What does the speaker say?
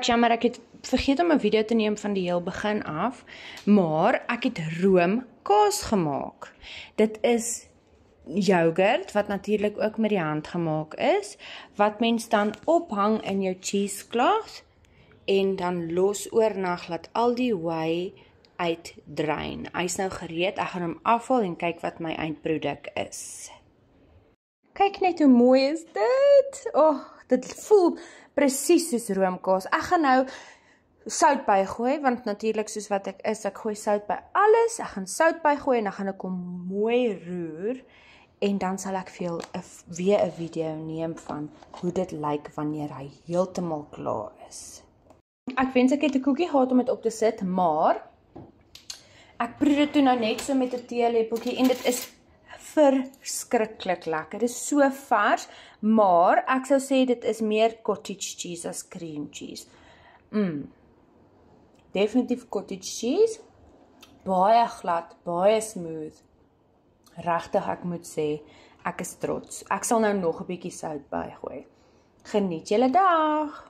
Jammer, ek het vergeet om 'n video te neem van die heel begin af, maar ek het roomkaas gemaak. Dit is yoghurt, wat natuurlik ook met die hand gemaak is, wat mens dan ophang in jou cheesecloth, en dan los oornag, laat al die whey uitdrein. Hy's nou gereed, ek gaan hom afhaal en kyk wat my eindproduk is. Kyk net hoe mooi is dit. Dit voel presies soos roomkaas. Ek gaan nou sout bygooi, want natuurlik soos wat ek is, ek gooi sout by alles. Ek gaan sout bygooi en dan gaan ek hom mooi roer en dan sal ek weer 'n video neem van hoe dit lyk wanneer hy heeltemal klaar is. Ek wens ek het 'n koekie gehad om dit op te sit, maar ek proe dit toe nou net so met 'n teelepeltjie en dit is verskriklik lekker. Dit is so vars, maar ek sou sê dit is meer cottage cheese as cream cheese. Definitief cottage cheese. Baie glad, baie smooth. Regtig, ek moet sê, ek is trots. Ek sal nou nog 'n bietjie sout bygooi. Geniet julle dag!